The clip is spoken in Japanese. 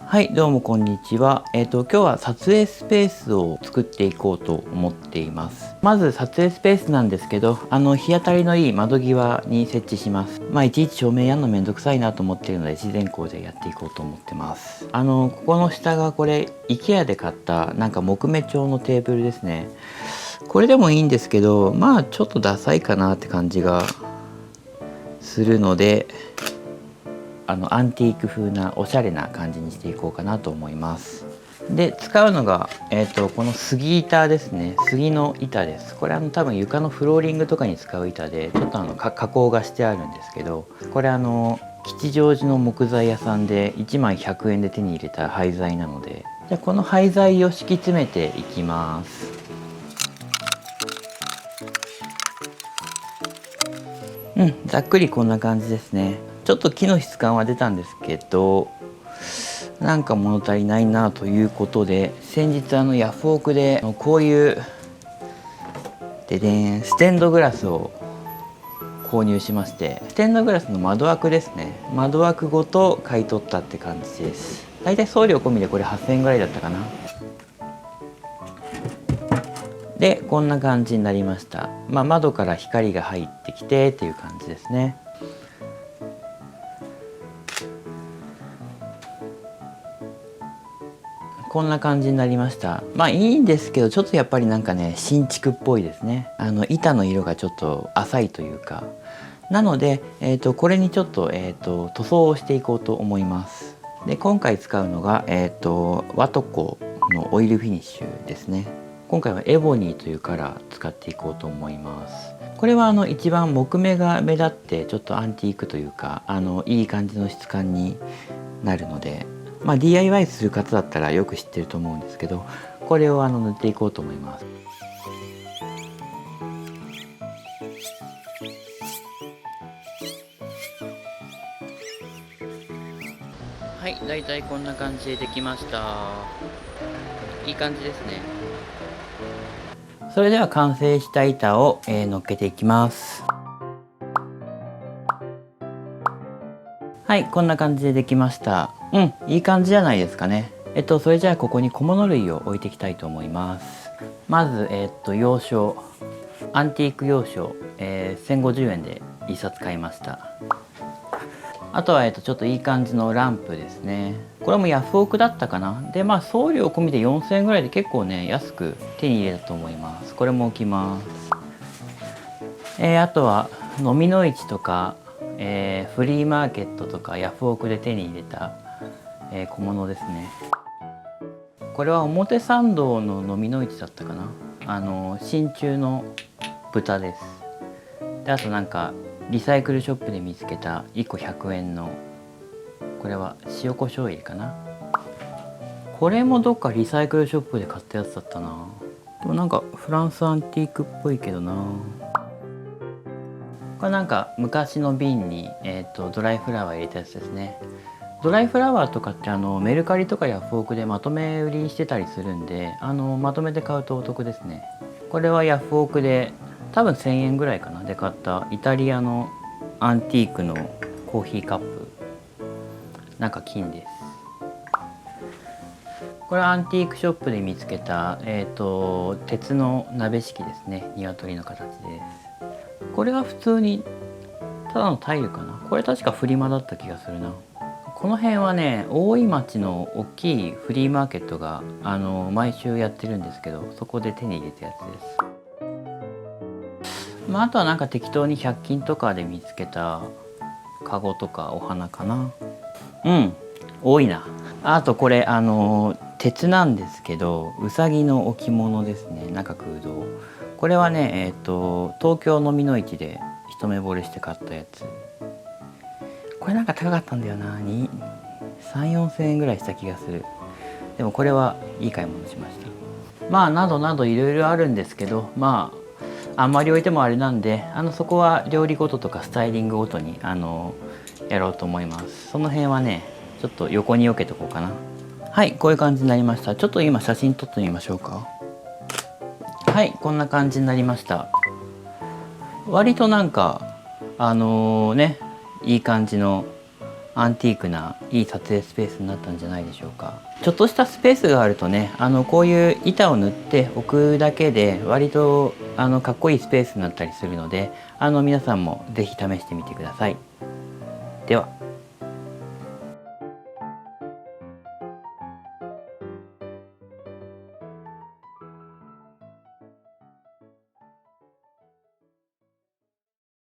はい、どうもこんにちは。今日は撮影スペースを作っていこうと思っています。まず撮影スペースなんですけど、日当たりのいい窓際に設置します。いちいち照明やるのめんどくさいなと思っているので、自然光でやっていこうと思ってます。ここの下がこれ、IKEA で買ったなんか木目調のテーブルですね。これでもいいんですけど、ちょっとダサいかなって感じがするので、アンティーク風なおしゃれな感じにしていこうかなと思います。で使うのが、この杉板ですね。杉の板です。これ多分床のフローリングとかに使う板で、ちょっと加工がしてあるんですけど、これ吉祥寺の木材屋さんで1枚100円で手に入れた廃材なので、じゃあこの廃材を敷き詰めていきます。ざっくりこんな感じですね。ちょっと木の質感は出たんですけど、なんか物足りないなということで、先日ヤフオクでこういうステンドグラスを購入しまして、ステンドグラスの窓枠ですね。窓枠ごと買い取ったって感じです。だいたい送料込みでこれ8000円ぐらいだったかな。でこんな感じになりました。窓から光が入ってきてっていう感じですね。こんな感じになりました。いいんですけど、ちょっとやっぱりなんかね、新築っぽいですね。板の色がちょっと浅いというか、なので、これにちょっと、塗装をしていこうと思います。で今回使うのが、ワトコのオイルフィニッシュですね。今回はエボニーというカラー使っていこうと思います。これは一番木目が目立ってちょっとアンティークというか、いい感じの質感になるので、DIY する方だったらよく知ってると思うんですけど、これを塗っていこうと思います。はい、だいたいこんな感じでできました。いい感じですね。それでは完成した板を、乗っけていきます。はい、こんな感じでできました。いい感じじゃないですかね。それじゃあここに小物類を置いていきたいと思います。まず、洋書、アンティーク洋書、1050円で1冊買いました。あとは、ちょっといい感じのランプですね。これもヤフオクだったかな。で、送料込みで4000円ぐらいで結構ね、安く手に入れたと思います。これも置きます。あとは、飲みの市とか、フリーマーケットとかヤフオクで手に入れた、小物ですね。これは表参道の飲みの市だったかな。真鍮の豚です。であとなんかリサイクルショップで見つけた1個100円の、これは塩コショウ入れかな。これもどっかリサイクルショップで買ったやつだったな。でもなんかフランスアンティークっぽいけどな。これなんか昔の瓶に、ドライフラワー入れたやつですね。ドライフラワーとかってメルカリとかヤフオクでまとめ売りしてたりするんで、まとめて買うとお得ですね。これはヤフオクで多分1000円ぐらいかなで買ったイタリアのアンティークのコーヒーカップ、なんか金です。これはアンティークショップで見つけた、鉄の鍋敷きですね。鶏の形です。これは普通にただのタイルかな。これ確かフリマだった気がするな。この辺はね、大井町の大きいフリーマーケットが毎週やってるんですけど、そこで手に入れたやつです。あとはなんか適当に100均とかで見つけたカゴとかお花かな。多いな。あとこれ鉄なんですけど、うさぎの置物ですね。中空洞。これはね、東京のみの市で一目惚れして買ったやつ。これなんか高かったんだよな。3、4000円ぐらいした気がする。でもこれはいい買い物しました。などなどいろいろあるんですけど、あんまり置いてもあれなんで、そこは料理ごととかスタイリングごとにやろうと思います。その辺はね、ちょっと横に避けとこうかな。はい、こういう感じになりました。ちょっと今写真撮ってみましょうか。はい、こんな感じになりました。割となんかいい感じのアンティークないい撮影スペースになったんじゃないでしょうか。ちょっとしたスペースがあるとね、こういう板を塗っておくだけで割とかっこいいスペースになったりするので、皆さんも是非試してみてください。では。